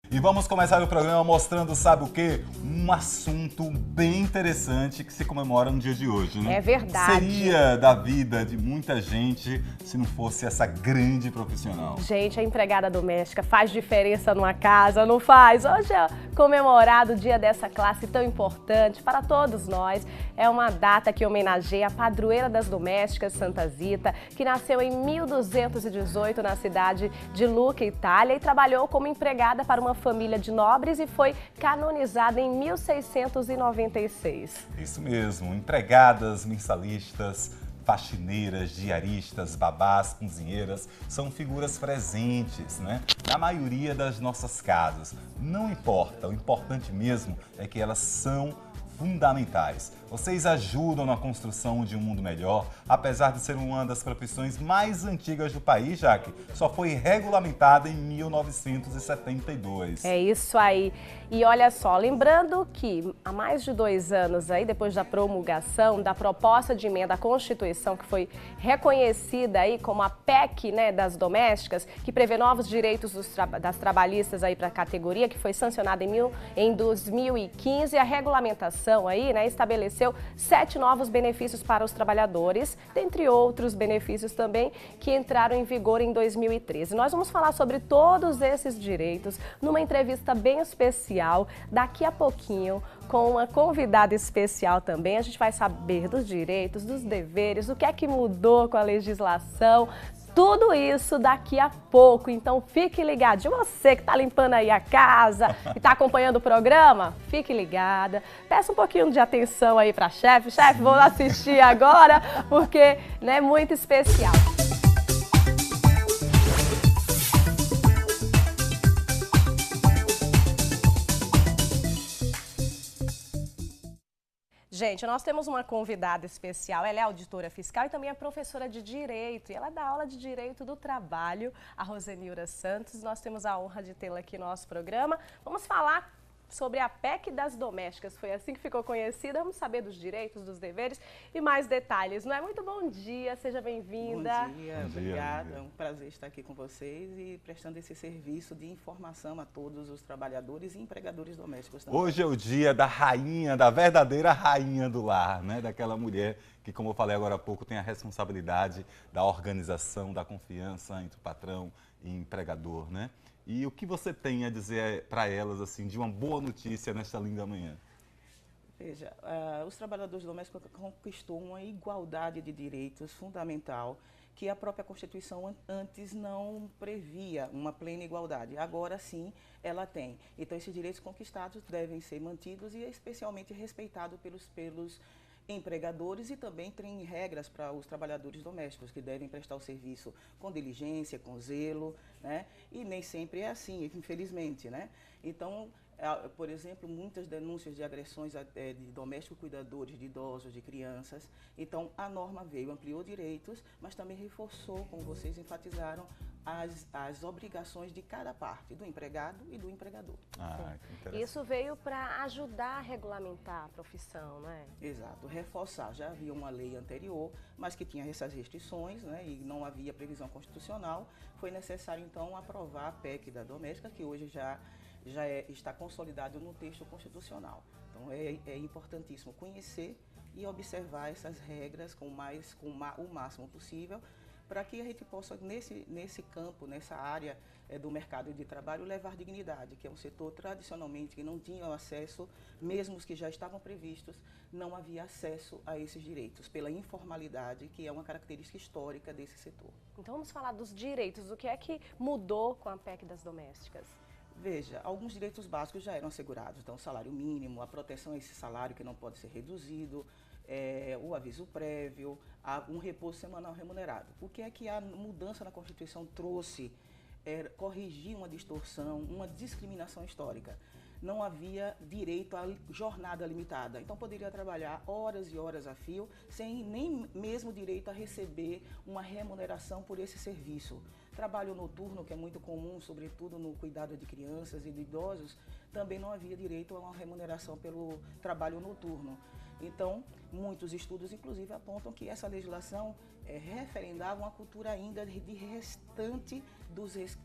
E vamos começar o programa mostrando, sabe o quê? Um assunto bem interessante que se comemora no dia de hoje, né? É verdade. Seria da vida de muita gente se não fosse essa grande profissional. Gente, a empregada doméstica faz diferença numa casa, não faz? Hoje é comemorado o dia dessa classe tão importante para todos nós. É uma data que homenageia a padroeira das domésticas, Santa Zita, que nasceu em 1218 na cidade de Lucca, Itália, e trabalhou como empregada para uma família de nobres e foi canonizada em 1696. Isso mesmo, empregadas, mensalistas, faxineiras, diaristas, babás, cozinheiras, são figuras presentes, né? Na maioria das nossas casas. Não importa, o importante mesmo é que elas são fundamentais. Vocês ajudam na construção de um mundo melhor, apesar de ser uma das profissões mais antigas do país, já que só foi regulamentada em 1972. É isso aí. E olha só, lembrando que há mais de 2 anos aí, depois da promulgação da proposta de emenda à Constituição, que foi reconhecida aí como a PEC, né, das domésticas, que prevê novos direitos das trabalhistas aí para a categoria, que foi sancionada em 2015, a regulamentação aí, né, estabeleceu 7 novos benefícios para os trabalhadores, dentre outros benefícios também que entraram em vigor em 2013. Nós vamos falar sobre todos esses direitos numa entrevista bem especial daqui a pouquinho com uma convidada especial também. A gente vai saber dos direitos, dos deveres, o que é que mudou com a legislação. Tudo isso daqui a pouco, então fique ligado. E você que está limpando aí a casa e está acompanhando o programa, fique ligada. Peça um pouquinho de atenção aí para a chefe. Chefe, vou assistir agora porque é muito especial. Gente, nós temos uma convidada especial, ela é auditora fiscal e também é professora de Direito, e ela dá aula de Direito do Trabalho, a Rosenilra Santos. Nós temos a honra de tê-la aqui no nosso programa. Vamos falar sobre a PEC das domésticas, foi assim que ficou conhecida. Vamos saber dos direitos, dos deveres e mais detalhes, não é? Muito bom dia, seja bem-vinda. Bom dia, obrigada. É um prazer estar aqui com vocês e prestando esse serviço de informação a todos os trabalhadores e empregadores domésticos também. Hoje é o dia da rainha, da verdadeira rainha do lar, né? Daquela mulher que, como eu falei agora há pouco, tem a responsabilidade da organização, da confiança entre o patrão e empregador, né? E o que você tem a dizer para elas, assim, de uma boa notícia nesta linda manhã? Veja, os trabalhadores domésticos conquistou uma igualdade de direitos fundamental que a própria Constituição antes não previa uma plena igualdade. Agora sim, ela tem. Então, esses direitos conquistados devem ser mantidos e especialmente respeitados pelos empregadores, e também tem regras para os trabalhadores domésticos que devem prestar o serviço com diligência, com zelo, né? E nem sempre é assim, infelizmente, né? Então, por exemplo, muitas denúncias de agressões de domésticos cuidadores, de idosos, de crianças. Então, a norma veio, ampliou direitos, mas também reforçou, como vocês enfatizaram, as obrigações de cada parte, do empregado e do empregador. Que interessante. Isso veio para ajudar a regulamentar a profissão, não é? Exato, reforçar. Já havia uma lei anterior, mas que tinha essas restrições, né, e não havia previsão constitucional. Foi necessário, então, aprovar a PEC da doméstica, que hoje está consolidado no texto constitucional. Então, é importantíssimo conhecer e observar essas regras o máximo possível, para que a gente possa, nesse campo, nessa área do mercado de trabalho, levar dignidade, que é um setor tradicionalmente que não tinha acesso, mesmo os que já estavam previstos, não havia acesso a esses direitos, pela informalidade, que é uma característica histórica desse setor. Então vamos falar dos direitos, o que é que mudou com a PEC das domésticas? Veja, alguns direitos básicos já eram assegurados, então o salário mínimo, a proteção a esse salário que não pode ser reduzido, o aviso prévio, um repouso semanal remunerado. O que é que a mudança na Constituição trouxe? Corrigir uma distorção, uma discriminação histórica. Não havia direito à jornada limitada, então poderia trabalhar horas e horas a fio, sem nem mesmo direito a receber uma remuneração por esse serviço. Trabalho noturno, que é muito comum, sobretudo no cuidado de crianças e de idosos, também não havia direito a uma remuneração pelo trabalho noturno. Então, muitos estudos, inclusive, apontam que essa legislação referendava uma cultura ainda de restante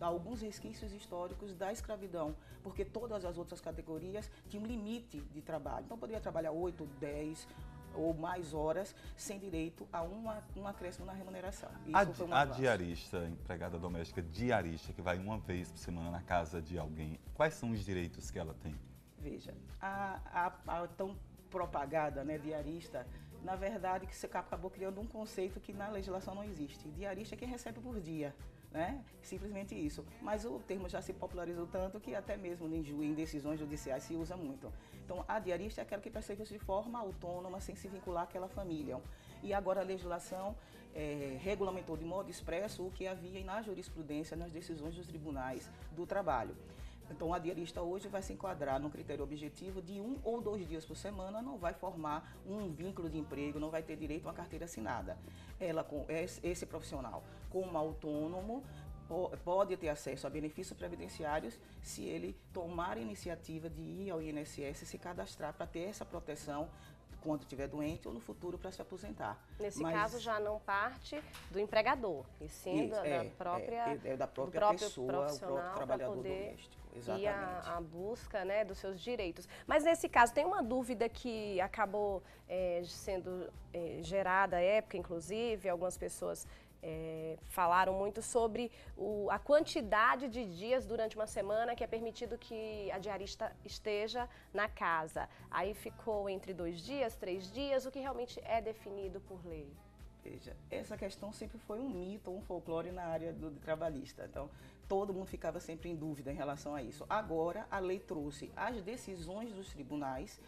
alguns resquícios históricos da escravidão, porque todas as outras categorias tinham limite de trabalho. Então, poderia trabalhar 8, 10 ou mais horas sem direito a um acréscimo na remuneração. Isso foi um A avanço. diarista, empregada doméstica diarista, que vai uma vez por semana na casa de alguém, quais são os direitos que ela tem? Veja, a tão propagada, né, diarista, na verdade, que você acabou criando um conceito que na legislação não existe. Diarista é quem recebe por dia, né? Simplesmente isso. Mas o termo já se popularizou tanto que até mesmo em decisões judiciais se usa muito. Então, a diarista é aquela que presta serviço de forma autônoma, sem se vincular àquela família. E agora a legislação regulamentou de modo expresso o que havia na jurisprudência, nas decisões dos tribunais do trabalho. Então, a diarista hoje vai se enquadrar num critério objetivo de 1 ou 2 dias por semana, não vai formar um vínculo de emprego, não vai ter direito a uma carteira assinada. Esse profissional, como autônomo, pode ter acesso a benefícios previdenciários se ele tomar a iniciativa de ir ao INSS e se cadastrar para ter essa proteção quando estiver doente ou no futuro para se aposentar. Nesse caso já não parte do empregador, e sim da própria pessoa, o próprio trabalhador doméstico. Exatamente. E a busca, né, dos seus direitos. Mas nesse caso tem uma dúvida que acabou sendo gerada à época, inclusive, algumas pessoas falaram muito sobre a quantidade de dias durante uma semana que é permitido que a diarista esteja na casa. Aí ficou entre 2 dias, 3 dias, o que realmente é definido por lei. Veja, essa questão sempre foi um mito, um folclore na área do trabalhista. Então, todo mundo ficava sempre em dúvida em relação a isso. Agora, a lei trouxe as decisões dos tribunais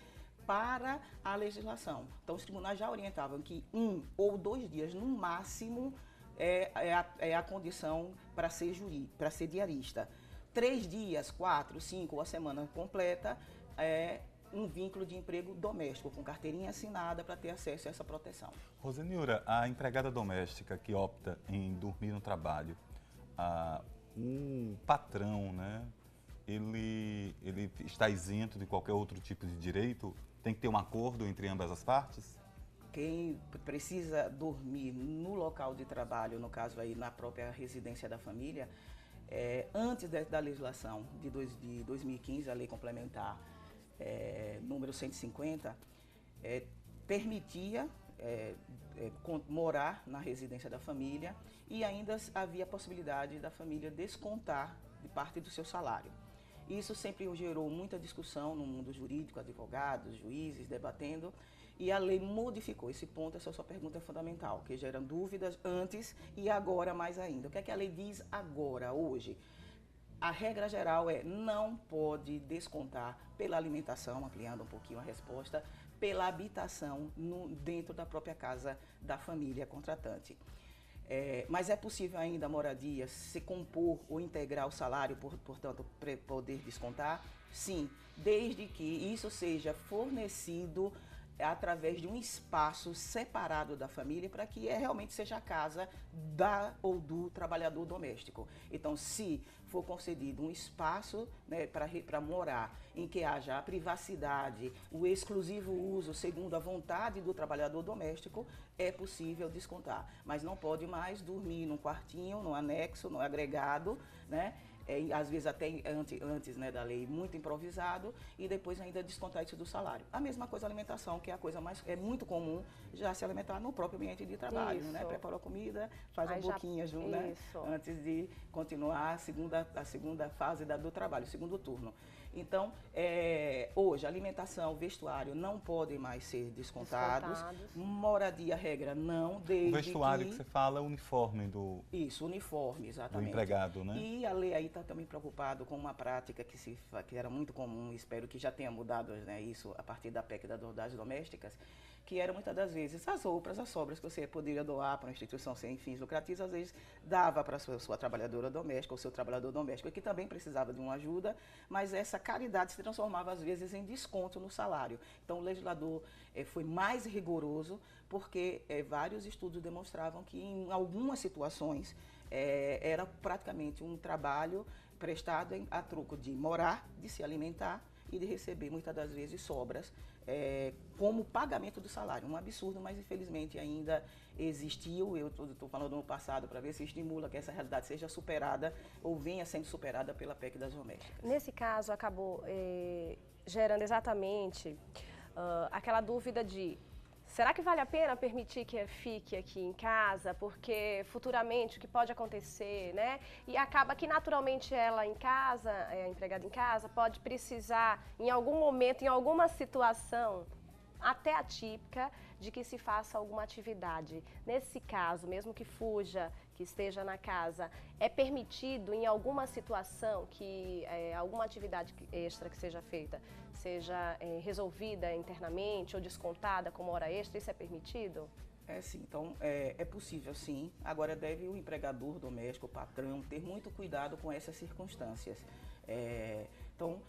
para a legislação. Então, os tribunais já orientavam que 1 ou 2 dias, no máximo, é a condição para ser diarista. 3 dias, 4, 5 ou a semana completa é um vínculo de emprego doméstico, com carteirinha assinada para ter acesso a essa proteção. Roseniura, a empregada doméstica que opta em dormir no trabalho, o patrão, né, ele está isento de qualquer outro tipo de direito? Tem que ter um acordo entre ambas as partes? Quem precisa dormir no local de trabalho, no caso aí na própria residência da família, antes da legislação de 2015, a lei complementar número 150, permitia morar na residência da família e ainda havia a possibilidade da família descontar de parte do seu salário. Isso sempre gerou muita discussão no mundo jurídico, advogados, juízes debatendo, e a lei modificou esse ponto. Essa sua pergunta é fundamental, que geram dúvidas antes e agora mais ainda. O que é que a lei diz agora, hoje? A regra geral não pode descontar pela alimentação, ampliando um pouquinho a resposta, pela habitação dentro da própria casa da família contratante. Mas é possível ainda a moradia se compor ou integrar o salário, portanto, poder descontar? Sim, desde que isso seja fornecido através de um espaço separado da família para que realmente seja a casa ou do trabalhador doméstico. Então, se for concedido um espaço, né, para morar, em que haja a privacidade, o exclusivo uso segundo a vontade do trabalhador doméstico, é possível descontar. Mas não pode mais dormir num quartinho, num anexo, num agregado, né? Às vezes até antes, né, da lei, muito improvisado, e depois ainda descontar isso do salário. A mesma coisa a alimentação, que é a coisa é muito comum já se alimentar no próprio ambiente de trabalho, né? Prepara a comida, faz uma boquinha junto, né? Antes de continuar a segunda fase do trabalho, o segundo turno. Então, hoje, alimentação, vestuário não podem mais ser descontados. Moradia, regra, não, desde o vestuário que você fala é o uniforme do... Isso, uniforme, exatamente. Do empregado, né? E a lei aí está também preocupado com uma prática que era muito comum, espero que já tenha mudado, né, isso a partir da PEC das unidades domésticas, que era muitas das vezes as roupas, as sobras que você poderia doar para uma instituição sem fins lucrativos, às vezes dava para a sua trabalhadora doméstica ou seu trabalhador doméstico, que também precisava de uma ajuda, mas essa caridade se transformava às vezes em desconto no salário. Então o legislador foi mais rigoroso, porque vários estudos demonstravam que em algumas situações era praticamente um trabalho prestado a troco de morar, de se alimentar e de receber, muitas das vezes, sobras como pagamento do salário. Um absurdo, mas infelizmente ainda existiu. Eu estou falando no passado para ver se estimula que essa realidade seja superada ou venha sendo superada pela PEC das domésticas. Nesse caso, acabou gerando exatamente aquela dúvida de: será que vale a pena permitir que fique aqui em casa? Porque futuramente o que pode acontecer, né? E acaba que naturalmente ela em casa, a empregada em casa, pode precisar em algum momento, em alguma situação, até atípica, de que se faça alguma atividade. Nesse caso, mesmo que fuja, que esteja na casa, é permitido em alguma situação que alguma atividade extra que seja feita seja resolvida internamente ou descontada como hora extra? Isso é permitido? Sim, então é possível sim. Agora deve o empregador doméstico, o patrão, ter muito cuidado com essas circunstâncias. Então,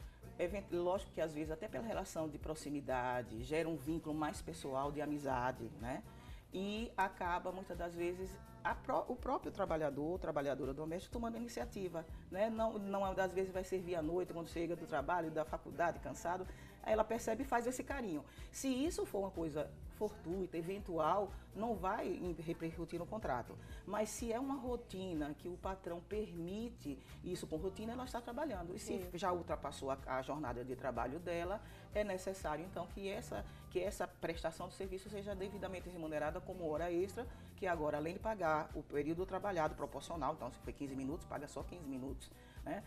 lógico que às vezes até pela relação de proximidade, gera um vínculo mais pessoal de amizade, né? E acaba muitas das vezes o próprio trabalhador ou trabalhadora doméstica tomando a iniciativa, né? Não às vezes vai servir à noite quando chega do trabalho, da faculdade, cansado, aí ela percebe e faz esse carinho. Se isso for uma coisa fortuita, eventual, não vai repercutir no contrato. Mas se é uma rotina que o patrão permite isso com rotina, ela está trabalhando. E se já ultrapassou a jornada de trabalho dela, é necessário então que essa prestação de serviço seja devidamente remunerada como hora extra, que agora, além de pagar o período trabalhado proporcional, então se foi 15 minutos, paga só 15 minutos, né?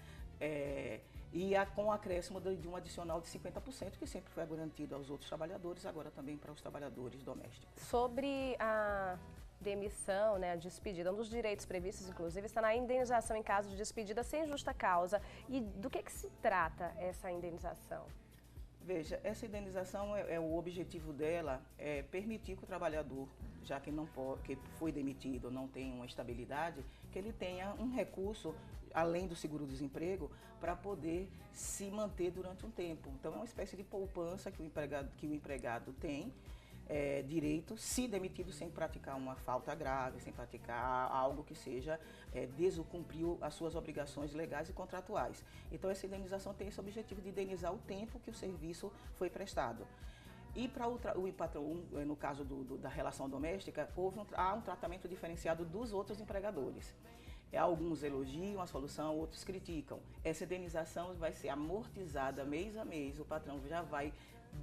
Com o acréscimo de um adicional de 50%, que sempre foi garantido aos outros trabalhadores, agora também para os trabalhadores domésticos. Sobre a demissão, né, a despedida, um dos direitos previstos, inclusive, está na indenização em caso de despedida sem justa causa. E do que se trata essa indenização? Veja, essa indenização, o objetivo dela é permitir que o trabalhador, já que que foi demitido, não tem uma estabilidade, que ele tenha um recurso, além do seguro-desemprego, para poder se manter durante um tempo. Então, é uma espécie de poupança que o empregado tem direito, se demitido sem praticar uma falta grave, sem praticar algo que seja descumpriu as suas obrigações legais e contratuais. Então, essa indenização tem esse objetivo de indenizar o tempo que o serviço foi prestado. E para o patrão, no caso da relação doméstica, há um tratamento diferenciado dos outros empregadores. Alguns elogiam a solução, outros criticam. Essa indenização vai ser amortizada mês a mês, o patrão já vai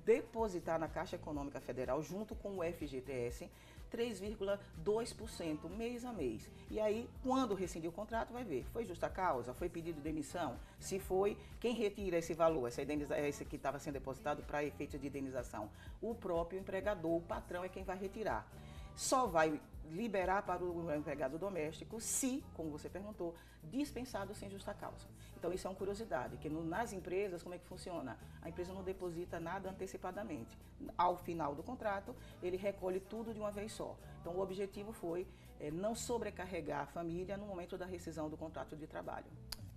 depositar na Caixa Econômica Federal, junto com o FGTS, 3,2% mês a mês. E aí, quando rescindir o contrato, vai ver, foi justa causa, foi pedido de demissão? Se foi, quem retira esse valor, esse que estava sendo depositado para efeito de indenização? O próprio empregador, o patrão é quem vai retirar. Só vai liberar para o empregado doméstico se, como você perguntou, dispensado sem justa causa. Então, isso é uma curiosidade, que nas empresas, como é que funciona? A empresa não deposita nada antecipadamente. Ao final do contrato, ele recolhe tudo de uma vez só. Então, o objetivo foi não sobrecarregar a família no momento da rescisão do contrato de trabalho.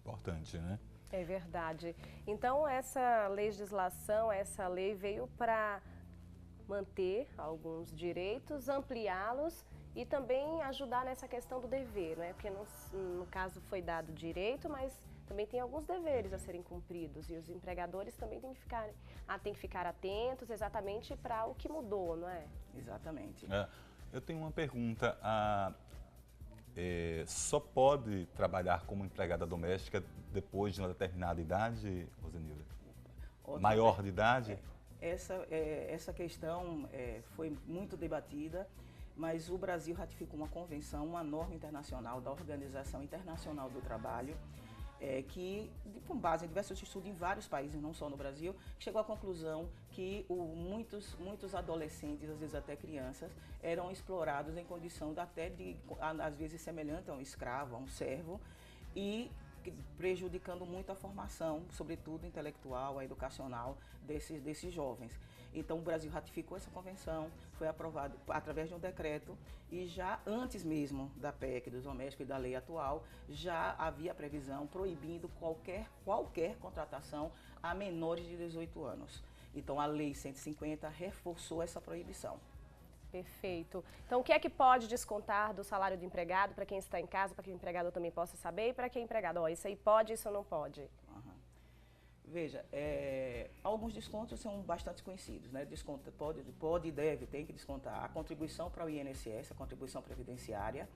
Importante, né? É verdade. Então, essa legislação, essa lei veio para manter alguns direitos, ampliá-los e também ajudar nessa questão do dever, né? Porque no caso foi dado direito, mas também tem alguns deveres a serem cumpridos e os empregadores também têm que ficar atentos exatamente para o que mudou, não é? Exatamente. Eu tenho uma pergunta. Só pode trabalhar como empregada doméstica depois de uma determinada idade, Rosenilda? Maior de idade? Essa questão foi muito debatida, mas o Brasil ratificou uma convenção, uma norma internacional da Organização Internacional do Trabalho, que, com base em diversos estudos em vários países, não só no Brasil, chegou à conclusão que muitos adolescentes, às vezes até crianças, eram explorados em condição às vezes, semelhante a um escravo, a um servo, e prejudicando muito a formação, sobretudo intelectual, a educacional desses jovens. Então, o Brasil ratificou essa convenção, foi aprovado através de um decreto e já antes mesmo da PEC dos domésticos e da lei atual, já havia previsão proibindo qualquer contratação a menores de 18 anos. Então, a Lei 150 reforçou essa proibição. Perfeito. Então, o que é que pode descontar do salário do empregado para quem está em casa, para que o empregador também possa saber e para quem é empregado? Isso aí pode, isso não pode? Veja, alguns descontos são bastante conhecidos, né? Desconta, pode e deve, tem que descontar a contribuição para o INSS, a contribuição previdenciária,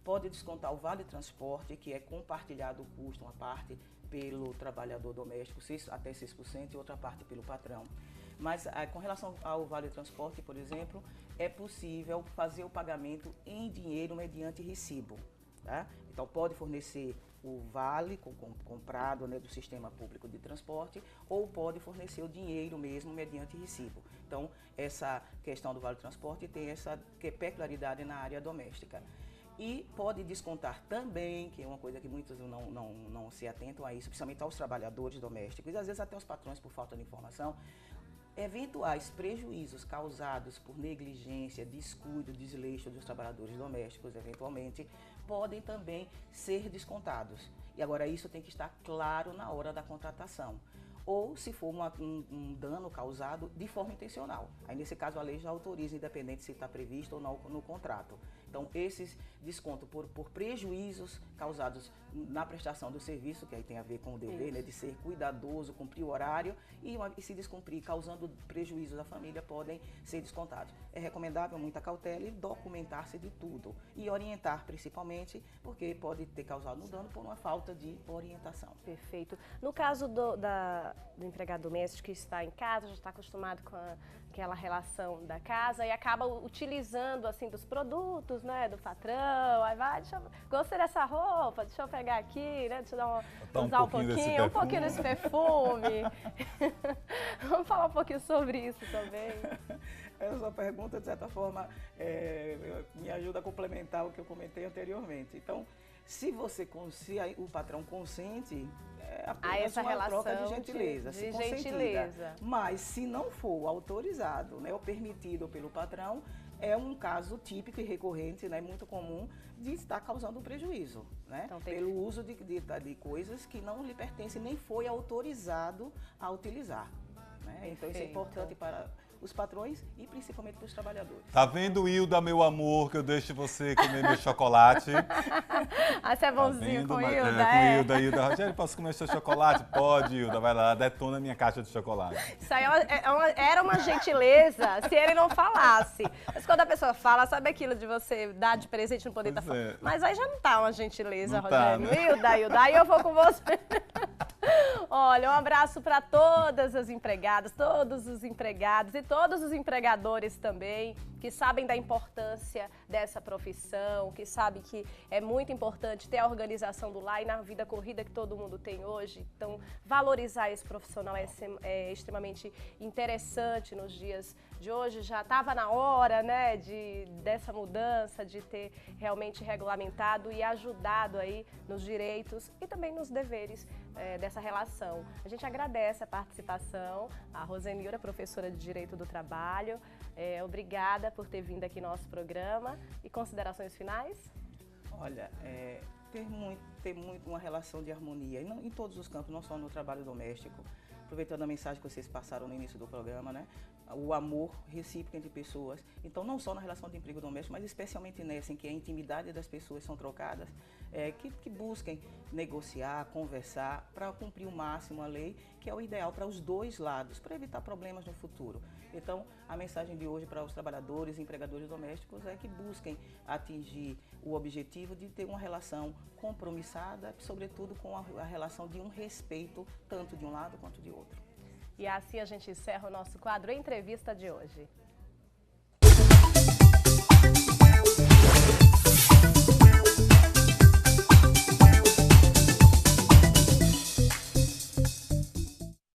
pode descontar o vale transporte, que é compartilhado o custo, uma parte pelo trabalhador doméstico, até 6%, e outra parte pelo patrão. Mas com relação ao vale transporte, por exemplo, é possível fazer o pagamento em dinheiro mediante recibo. Tá? Então, pode fornecer o vale comprado, né, do sistema público de transporte, ou pode fornecer o dinheiro mesmo mediante recibo. Então, essa questão do vale transporte tem essa peculiaridade na área doméstica. E pode descontar também, que é uma coisa que muitos não se atentam a isso, principalmente aos trabalhadores domésticos, e às vezes até os patrões por falta de informação, eventuais prejuízos causados por negligência, descuido, desleixo dos trabalhadores domésticos, eventualmente, podem também ser descontados. E agora isso tem que estar claro na hora da contratação. Ou se for um dano causado de forma intencional. Aí, nesse caso, a lei já autoriza, independente se está previsto ou não no contrato. Então, esses descontos por prejuízos causados na prestação do serviço, que aí tem a ver com o dever, né, de ser cuidadoso, cumprir o horário, e se descumprir causando prejuízos à família, podem ser descontados. É recomendável muita cautela e documentar-se de tudo. E orientar, principalmente, porque pode ter causado um dano por uma falta de orientação. Perfeito. No caso do empregado doméstico que está em casa, já está acostumado com aquela relação da casa e acaba utilizando, assim, dos produtos, né, do patrão, aí vai, gostei dessa roupa, deixa eu pegar aqui, né, deixa eu usar um pouquinho desse perfume. Vamos falar um pouquinho sobre isso também. Essa pergunta, de certa forma, me ajuda a complementar o que eu comentei anteriormente. Então, se o patrão consente, é apenas uma troca de gentileza, se consentida. Mas se não for autorizado, né, ou permitido pelo patrão, é um caso típico e recorrente, né, muito comum, de estar causando um prejuízo, né, então, pelo uso de coisas que não lhe pertencem, nem foi autorizado a utilizar. Né? Então, isso é importante para os patrões e principalmente para os trabalhadores. Tá vendo, Hilda, meu amor, que eu deixo você comer meu chocolate? Você é bonzinho com Hilda, com Hilda. Rogério, posso comer seu chocolate? Pode, Hilda, vai lá, detona a minha caixa de chocolate. Isso aí era uma gentileza se ele não falasse. Mas quando a pessoa fala, sabe aquilo de você dar de presente e não poder estar falando? Mas aí já não tá uma gentileza, não Rogério. Tá, né? Hilda, aí eu vou com você. Olha, um abraço para todas as empregadas, todos os empregados e todos os empregadores também, que sabem da importância dessa profissão, que sabem que é muito importante ter a organização do lar e na vida corrida que todo mundo tem hoje. Então, valorizar esse profissional é extremamente interessante nos dias de hoje. Já estava na hora, né, dessa mudança, de ter realmente regulamentado e ajudado aí nos direitos e também nos deveres dessa relação. A gente agradece a participação, a Rosenilda, professora de Direito do Trabalho. Obrigada por ter vindo aqui no nosso programa. E considerações finais? Olha, ter muito uma relação de harmonia em todos os campos, não só no trabalho doméstico. Aproveitando a mensagem que vocês passaram no início do programa, né? O amor recíproco entre pessoas. Então, não só na relação de emprego doméstico, mas especialmente nessa, em que a intimidade das pessoas são trocadas, que busquem negociar, conversar, para cumprir o máximo a lei, que é o ideal para os dois lados, para evitar problemas no futuro. Então, a mensagem de hoje para os trabalhadores e empregadores domésticos é que busquem atingir o objetivo de ter uma relação compromissada, sobretudo com a relação de um respeito, tanto de um lado quanto de outro. E assim a gente encerra o nosso quadro Entrevista de hoje.